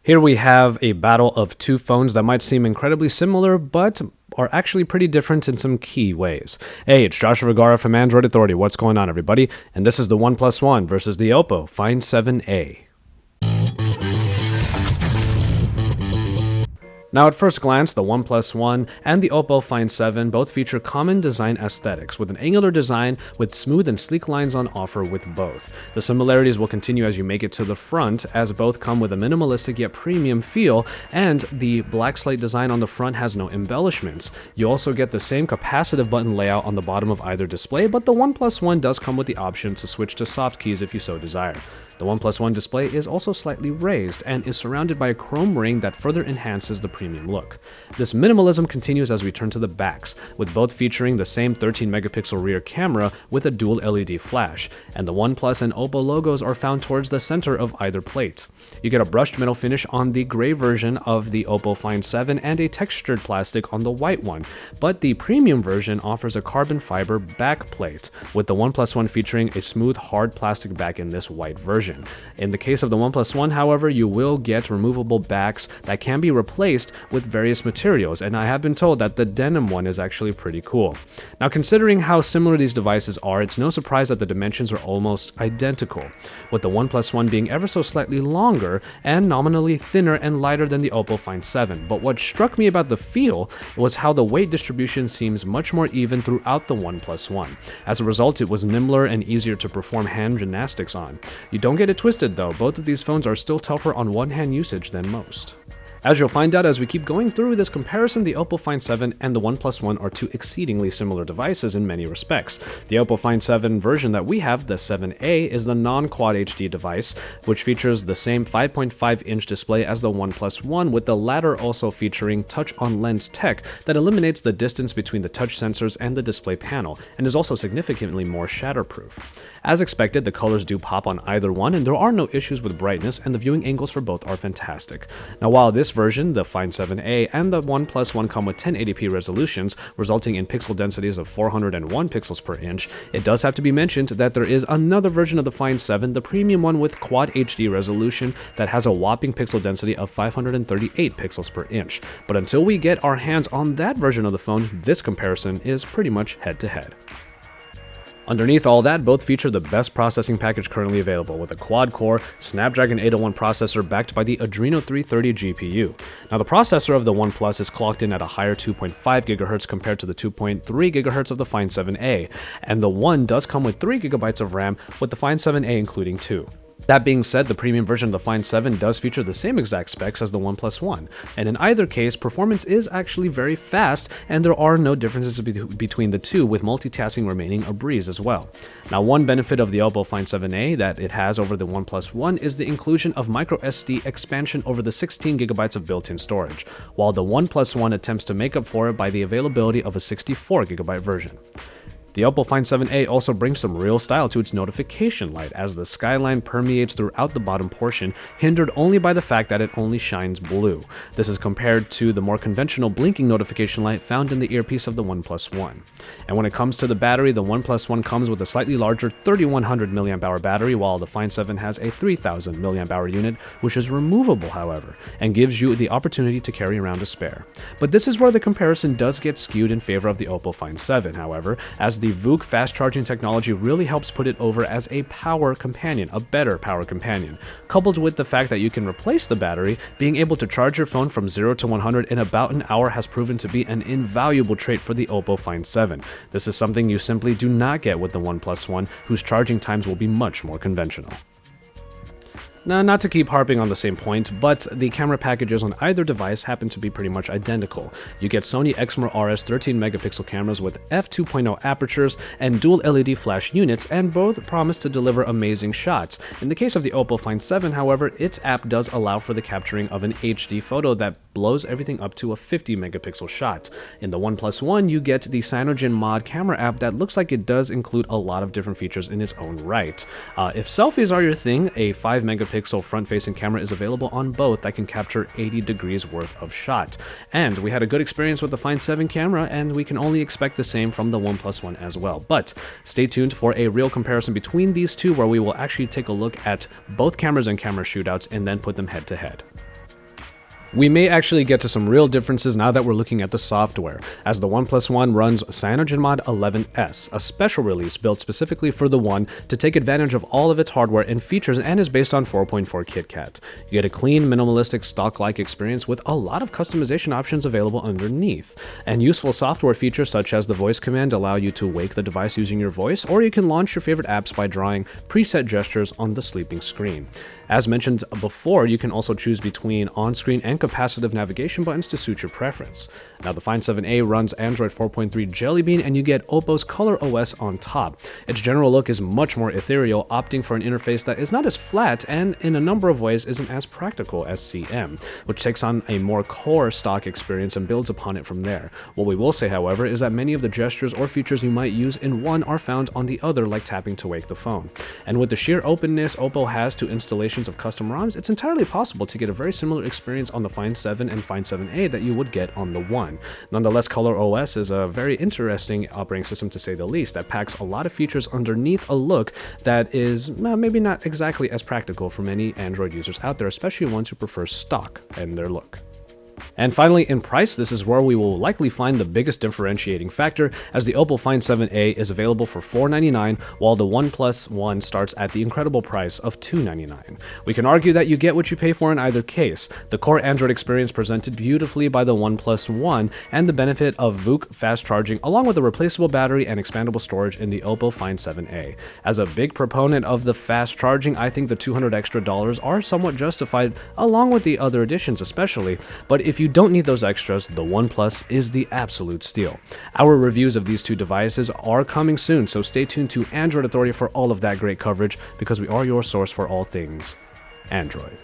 Here we have a battle of two phones that might seem incredibly similar, but are actually pretty different in some key ways. Hey, it's Joshua Vergara from Android Authority. What's going on, everybody? And this is the OnePlus One versus the Oppo Find 7a. Now, at first glance, the OnePlus One and the Oppo Find 7 both feature common design aesthetics, with an angular design with smooth and sleek lines on offer with both. The similarities will continue as you make it to the front, as both come with a minimalistic yet premium feel, and the black slate design on the front has no embellishments. You also get the same capacitive button layout on the bottom of either display, but the OnePlus One does come with the option to switch to soft keys if you so desire. The OnePlus One display is also slightly raised and is surrounded by a chrome ring that further enhances the premium look. This minimalism continues as we turn to the backs, with both featuring the same 13-megapixel rear camera with a dual LED flash, and the OnePlus and Oppo logos are found towards the center of either plate. You get a brushed metal finish on the gray version of the Oppo Find 7 and a textured plastic on the white one, but the premium version offers a carbon fiber back plate, with the OnePlus One featuring a smooth, hard plastic back in this white version. In the case of the OnePlus One, however, you will get removable backs that can be replaced with various materials, and I have been told that the denim one is actually pretty cool. Now, considering how similar these devices are, it's no surprise that the dimensions are almost identical, with the OnePlus One being ever so slightly longer and nominally thinner and lighter than the Oppo Find 7. But what struck me about the feel was how the weight distribution seems much more even throughout the OnePlus One. As a result, it was nimbler and easier to perform hand gymnastics on. You don't get it twisted though, both of these phones are still tougher on one-hand usage than most. As you'll find out as we keep going through this comparison, the Oppo Find 7 and the OnePlus One are two exceedingly similar devices in many respects. The Oppo Find 7 version that we have, the 7a, is the non-Quad HD device, which features the same 5.5-inch display as the OnePlus One, with the latter also featuring touch-on-lens tech that eliminates the distance between the touch sensors and the display panel, and is also significantly more shatterproof. As expected, the colors do pop on either one, and there are no issues with brightness, and the viewing angles for both are fantastic. Now, while this version, the Find 7a, and the OnePlus One come with 1080p resolutions, resulting in pixel densities of 401 pixels per inch, it does have to be mentioned that there is another version of the Find 7, the premium one with Quad HD resolution, that has a whopping pixel density of 538 pixels per inch. But until we get our hands on that version of the phone, this comparison is pretty much head-to-head. Underneath all that, both feature the best processing package currently available, with a quad-core Snapdragon 801 processor backed by the Adreno 330 GPU. Now, the processor of the OnePlus is clocked in at a higher 2.5 GHz compared to the 2.3 GHz of the Find 7a, and the One does come with 3 GB of RAM, with the Find 7a including 2. That being said, the premium version of the Find 7 does feature the same exact specs as the OnePlus One, and in either case, performance is actually very fast, and there are no differences between the two, with multitasking remaining a breeze as well. Now, one benefit of the Oppo Find 7a that it has over the OnePlus One is the inclusion of microSD expansion over the 16 GB of built-in storage, while the OnePlus One attempts to make up for it by the availability of a 64 GB version. The Oppo Find 7a also brings some real style to its notification light, as the skyline permeates throughout the bottom portion, hindered only by the fact that it only shines blue. This is compared to the more conventional blinking notification light found in the earpiece of the OnePlus One. And when it comes to the battery, the OnePlus One comes with a slightly larger 3100 mAh battery, while the Find 7 has a 3000 mAh unit, which is removable, however, and gives you the opportunity to carry around a spare. But this is where the comparison does get skewed in favor of the Oppo Find 7, however, as the VOOC fast charging technology really helps put it over as a power companion, a better power companion, coupled with the fact that you can replace the battery. Being able to charge your phone from 0 to 100 in about an hour has proven to be an invaluable trait for the Oppo Find 7. This is something you simply do not get with the OnePlus One, whose charging times will be much more conventional. Now, not to keep harping on the same point, but the camera packages on either device happen to be pretty much identical. You get Sony Exmor RS 13-megapixel cameras with f2.0 apertures and dual LED flash units, and both promise to deliver amazing shots. In the case of the Oppo Find 7, however, its app does allow for the capturing of an HD photo that blows everything up to a 50-megapixel shot. In the OnePlus One, you get the Cyanogen Mod camera app that looks like it does include a lot of different features in its own right. If selfies are your thing, a 5-megapixel front-facing camera is available on both that can capture 80 degrees worth of shot. And we had a good experience with the Find 7 camera, and we can only expect the same from the OnePlus One as well. But stay tuned for a real comparison between these two, where we will actually take a look at both cameras and camera shootouts and then put them head to head. We may actually get to some real differences now that we're looking at the software, as the OnePlus One runs CyanogenMod 11S, a special release built specifically for the One to take advantage of all of its hardware and features, and is based on 4.4 KitKat. You get a clean, minimalistic, stock-like experience with a lot of customization options available underneath, and useful software features such as the voice command allow you to wake the device using your voice, or you can launch your favorite apps by drawing preset gestures on the sleeping screen. As mentioned before, you can also choose between on-screen and capacitive navigation buttons to suit your preference. Now, the Find 7a runs Android 4.3 Jelly Bean, and you get Oppo's Color OS on top. Its general look is much more ethereal, opting for an interface that is not as flat and in a number of ways isn't as practical as CM, which takes on a more core stock experience and builds upon it from there. What we will say, however, is that many of the gestures or features you might use in one are found on the other, like tapping to wake the phone. And with the sheer openness Oppo has to installations of custom ROMs, it's entirely possible to get a very similar experience on the Find 7 and Find 7a that you would get on the One. Nonetheless, Color OS is a very interesting operating system, to say the least, that packs a lot of features underneath a look that is maybe not exactly as practical for many Android users out there, especially ones who prefer stock and their look. And finally, in price, this is where we will likely find the biggest differentiating factor, as the Oppo Find 7a is available for $499, while the OnePlus One starts at the incredible price of $299. We can argue that you get what you pay for in either case: the core Android experience presented beautifully by the OnePlus One, and the benefit of VOOC fast charging, along with a replaceable battery and expandable storage in the Oppo Find 7a. As a big proponent of the fast charging, I think the $200 extra are somewhat justified, along with the other additions especially, but if you don't need those extras, the OnePlus is the absolute steal. Our reviews of these two devices are coming soon, so stay tuned to Android Authority for all of that great coverage, because we are your source for all things Android.